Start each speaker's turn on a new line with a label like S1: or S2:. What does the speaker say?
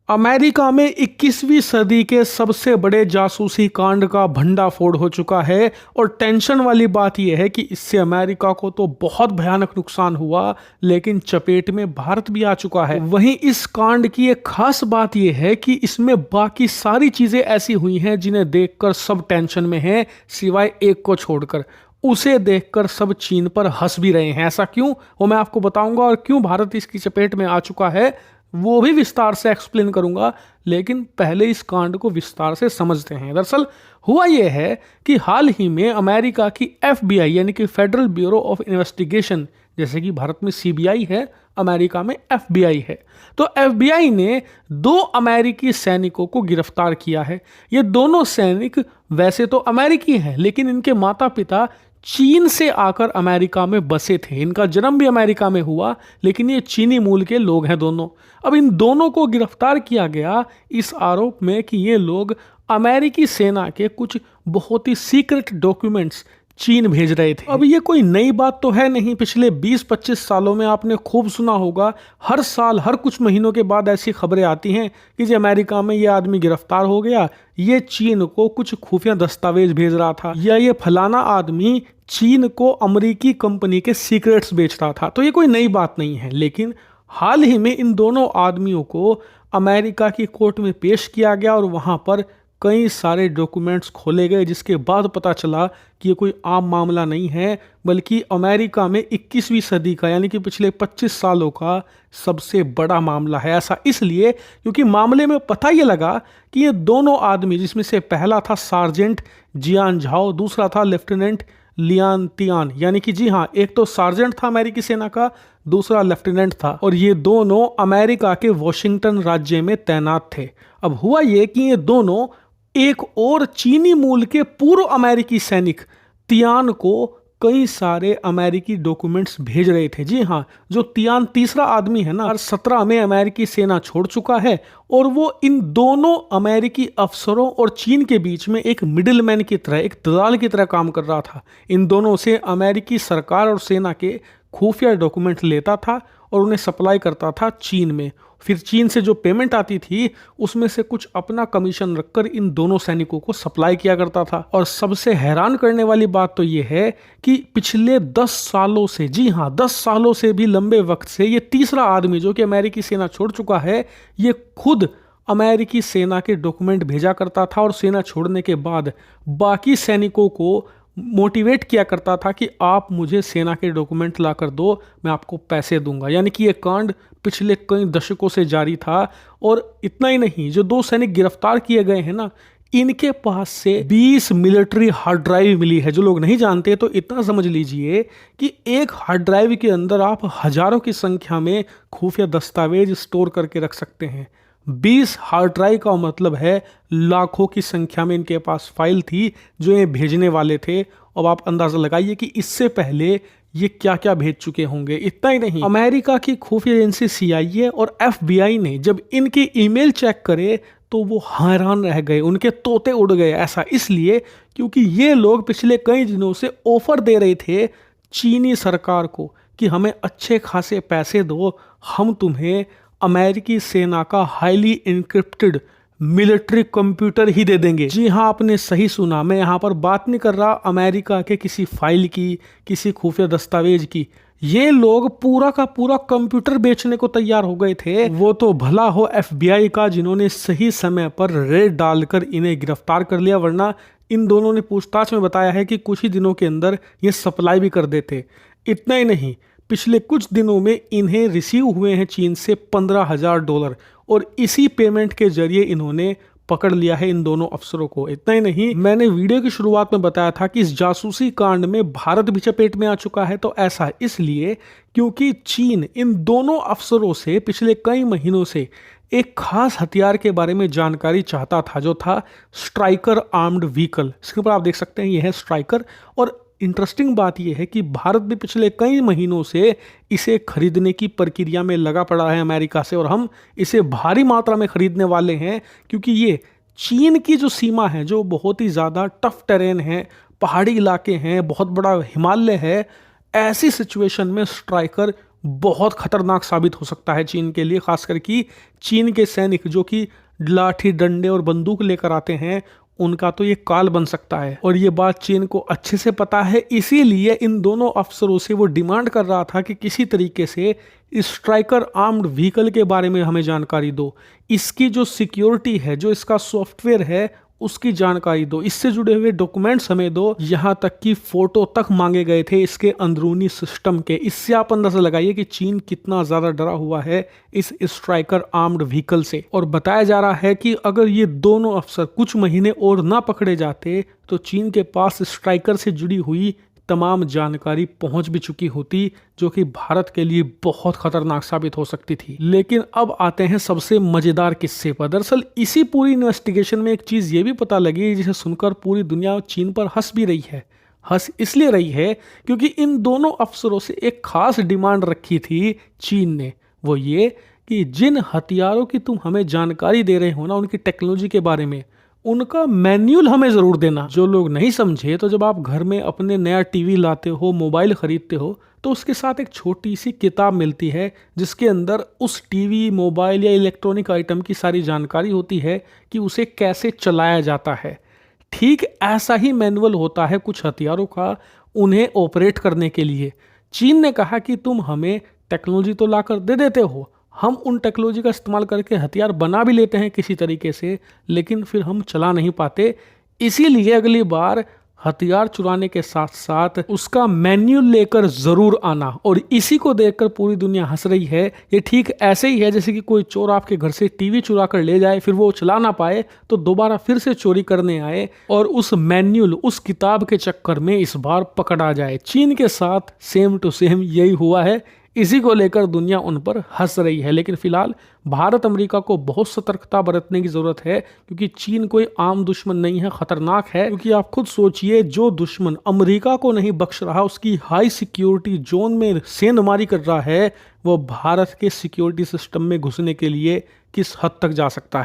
S1: America में 21वीं सदी के सबसे बड़े जासूसी कांड का भंडाफोड़ हो चुका है और टेंशन वाली बात यह है कि इससे अमेरिका को तो बहुत भयानक नुकसान हुआ, लेकिन चपेट में भारत भी आ चुका है। वहीं इस कांड की एक खास बात यह है कि इसमें बाकी सारी चीजें ऐसी हुई हैं जिन्हें देखकर सब टेंशन में हैं, सिवाय एक को छोड़कर। उसे देखकर सब चीन पर हंस भी रहे हैं। ऐसा क्यों, वो मैं आपको बताऊंगा, और क्यों भारत इसकी चपेट में आ चुका है वो भी विस्तार से एक्सप्लेन करूंगा। लेकिन पहले इस कांड को विस्तार से समझते हैं। दरअसल हुआ यह है कि हाल ही में अमेरिका की FBI यानी कि फेडरल ब्यूरो ऑफ इन्वेस्टिगेशन, जैसे कि भारत में CBI है, अमेरिका में FBI है, तो FBI ने 2 अमेरिकी सैनिकों को गिरफ्तार किया है। ये दोनों सैनिक वैसे तो अमेरिकी हैं, लेकिन इनके माता पिता चीन से आकर अमेरिका में बसे थे। इनका जन्म भी अमेरिका में हुआ, लेकिन ये चीनी मूल के लोग हैं दोनों। अब इन दोनों को गिरफ्तार किया गया इस आरोप में कि ये लोग अमेरिकी सेना के कुछ बहुत ही सीक्रेट डॉक्यूमेंट्स चीन भेज रहे थे। अब ये कोई नई बात तो है नहीं, पिछले 20-25 सालों में आपने खूब सुना होगा। हर साल हर कुछ महीनों के बाद ऐसी खबरें आती हैं कि जो अमेरिका में ये आदमी गिरफ्तार हो गया, ये चीन को कुछ खुफिया दस्तावेज भेज रहा था, या ये फलाना आदमी चीन को अमेरिकी कंपनी के सीक्रेट्स बेच रहा था। तो ये कोई नई बात नहीं है। लेकिन हाल ही में इन दोनों आदमियों को अमेरिका की कोर्ट में पेश किया गया और वहां पर कई सारे डॉक्यूमेंट्स खोले गए, जिसके बाद पता चला कि ये कोई आम मामला नहीं है, बल्कि अमेरिका में 21वीं सदी का यानी कि पिछले 25 सालों का सबसे बड़ा मामला है। ऐसा इसलिए क्योंकि मामले में पता ये लगा कि ये दोनों आदमी, जिसमें से पहला था सार्जेंट जियान झाओ, दूसरा था लेफ्टिनेंट लियान तियान, यानी कि जी हाँ, एक तो सार्जेंट था अमेरिकी सेना का, दूसरा लेफ्टिनेंट था, और ये दोनों अमेरिका के वॉशिंगटन राज्य में तैनात थे। अब हुआ ये कि ये दोनों एक और चीनी मूल के पूर्व अमेरिकी सैनिक तियान को कई सारे अमेरिकी डॉक्यूमेंट्स भेज रहे थे। जी हाँ, जो तियान तीसरा आदमी है ना, 17 में अमेरिकी सेना छोड़ चुका है, और वो इन दोनों अमेरिकी अफसरों और चीन के बीच में एक मिडिलमैन की तरह, एक दलाल की तरह काम कर रहा था। इन दोनों से अमेरिकी सरकार और सेना के खुफिया डॉक्यूमेंट लेता था और उन्हें सप्लाई करता था चीन में। फिर चीन से जो पेमेंट आती थी उसमें से कुछ अपना कमीशन रखकर इन दोनों सैनिकों को सप्लाई किया करता था। और सबसे हैरान करने वाली बात तो ये है कि पिछले 10 सालों से, जी हाँ 10 सालों से भी लंबे वक्त से, ये तीसरा आदमी जो कि अमेरिकी सेना छोड़ चुका है, ये खुद अमेरिकी सेना के डॉक्यूमेंट भेजा करता था और सेना छोड़ने के बाद बाकी सैनिकों को मोटिवेट किया करता था कि आप मुझे सेना के डॉक्यूमेंट ला कर दो, मैं आपको पैसे दूंगा। यानी कि ये कांड पिछले कई दशकों से जारी था। और इतना ही नहीं, जो 2 सैनिक गिरफ्तार किए गए हैं ना, इनके पास से 20 मिलिट्री हार्ड ड्राइव मिली है। जो लोग नहीं जानते तो इतना समझ लीजिए कि एक हार्ड ड्राइव के अंदर आप हजारों की संख्या में खुफिया दस्तावेज स्टोर करके रख सकते हैं। 20 हार्ड ड्राइव का मतलब है लाखों की संख्या में इनके पास फाइल थी जो ये भेजने वाले थे। अब आप अंदाजा लगाइए कि इससे पहले ये क्या क्या भेज चुके होंगे। इतना ही नहीं, अमेरिका की खुफिया एजेंसी CIA और FBI ने जब इनके ईमेल चेक करे तो वो हैरान रह गए, उनके तोते उड़ गए। ऐसा इसलिए क्योंकि ये लोग पिछले कई दिनों से ऑफर दे रहे थे चीनी सरकार को कि हमें अच्छे खासे पैसे दो, हम तुम्हें अमेरिकी सेना का हाईली इनक्रिप्टेड मिलिट्री कंप्यूटर ही दे देंगे। जी हाँ, आपने सही सुना, मैं यहाँ पर बात नहीं कर रहा अमेरिका के किसी फाइल की, किसी खुफिया दस्तावेज की। ये लोग पूरा का पूरा कंप्यूटर बेचने को तैयार हो गए थे। वो तो भला हो FBI का, जिन्होंने सही समय पर रेड डालकर इन्हें गिरफ्तार कर लिया, वरना इन दोनों ने पूछताछ में बताया है कि कुछ ही दिनों के अंदर ये सप्लाई भी कर देते। इतना ही नहीं, पिछले कुछ दिनों में इन्हें रिसीव हुए हैं चीन से $15,000, और इसी पेमेंट के जरिए इन्होंने पकड़ लिया है इन दोनों अफसरों को। इतना ही नहीं, मैंने वीडियो की शुरुआत में बताया था कि इस जासूसी कांड में भारत भी चपेट में आ चुका है। तो ऐसा इसलिए क्योंकि चीन इन दोनों अफसरों से पिछले कई महीनों से एक खास हथियार के बारे में जानकारी चाहता था, जो था स्ट्राइकर आर्म्ड व्हीकल। इसके ऊपर आप देख सकते हैं, यह है स्ट्राइकर। और इंटरेस्टिंग बात यह है कि भारत भी पिछले कई महीनों से इसे खरीदने की प्रक्रिया में लगा पड़ा है अमेरिका से, और हम इसे भारी मात्रा में खरीदने वाले हैं क्योंकि ये चीन की जो सीमा है, जो बहुत ही ज़्यादा टफ टेरेन है, पहाड़ी इलाके हैं, बहुत बड़ा हिमालय है, ऐसी सिचुएशन में स्ट्राइकर बहुत खतरनाक साबित हो सकता है चीन के लिए, खासकर कि चीन के सैनिक जो कि लाठी डंडे और बंदूक लेकर आते हैं, उनका तो ये काल बन सकता है। और ये बात चीन को अच्छे से पता है, इसीलिए इन दोनों अफसरों से वो डिमांड कर रहा था कि किसी तरीके से स्ट्राइकर आर्म्ड व्हीकल के बारे में हमें जानकारी दो, इसकी जो सिक्योरिटी है, जो इसका सॉफ्टवेयर है, उसकी जानकारी दो, इससे जुड़े हुए डॉक्यूमेंट्स हमें दो, यहां तक कि फोटो तक मांगे गए थे इसके अंदरूनी सिस्टम के। इससे आप अंदाजा लगाइए कि चीन कितना ज्यादा डरा हुआ है इस स्ट्राइकर आर्म्ड व्हीकल से। और बताया जा रहा है कि अगर ये दोनों अफसर कुछ महीने और ना पकड़े जाते तो चीन के पास स्ट्राइकर से जुड़ी हुई तमाम जानकारी पहुंच भी चुकी होती, जो कि भारत के लिए बहुत खतरनाक साबित हो सकती थी। लेकिन अब आते हैं सबसे मजेदार किस्से पर। दरअसल इसी पूरी इन्वेस्टिगेशन में एक चीज ये भी पता लगी जिसे सुनकर पूरी दुनिया चीन पर हंस भी रही है। हंस इसलिए रही है क्योंकि इन दोनों अफसरों से एक खास डिमांड रखी थी चीन ने, वो ये कि जिन हथियारों की तुम हमें जानकारी दे रहे हो ना, उनकी टेक्नोलॉजी के बारे में, उनका मैन्युअल हमें जरूर देना। जो लोग नहीं समझे, तो जब आप घर में अपने नया टीवी लाते हो, मोबाइल खरीदते हो, तो उसके साथ एक छोटी सी किताब मिलती है जिसके अंदर उस टीवी, मोबाइल या इलेक्ट्रॉनिक आइटम की सारी जानकारी होती है कि उसे कैसे चलाया जाता है। ठीक ऐसा ही मैनुअल होता है कुछ हथियारों का, उन्हें ऑपरेट करने के लिए। चीन ने कहा कि तुम हमें टेक्नोलॉजी तो लाकर दे देते हो, हम उन टेक्नोलॉजी का इस्तेमाल करके हथियार बना भी लेते हैं किसी तरीके से, लेकिन फिर हम चला नहीं पाते। इसीलिए अगली बार हथियार चुराने के साथ साथ उसका मैन्युअल लेकर जरूर आना। और इसी को देखकर पूरी दुनिया हंस रही है। ये ठीक ऐसे ही है जैसे कि कोई चोर आपके घर से टीवी चुरा कर ले जाए, फिर वो चला ना पाए तो दोबारा फिर से चोरी करने आए और उस मैन्युअल, उस किताब के चक्कर में इस बार पकड़ा जाए। चीन के साथ सेम टू सेम यही हुआ है। इसी को लेकर दुनिया उन पर हंस रही है। लेकिन फिलहाल भारत अमेरिका को बहुत सतर्कता बरतने की जरूरत है, क्योंकि चीन कोई आम दुश्मन नहीं है, खतरनाक है। क्योंकि आप खुद सोचिए, जो दुश्मन अमेरिका को नहीं बख्श रहा, उसकी हाई सिक्योरिटी जोन में सेंधमारी कर रहा है, वो भारत के सिक्योरिटी सिस्टम में घुसने के लिए किस हद तक जा सकता है।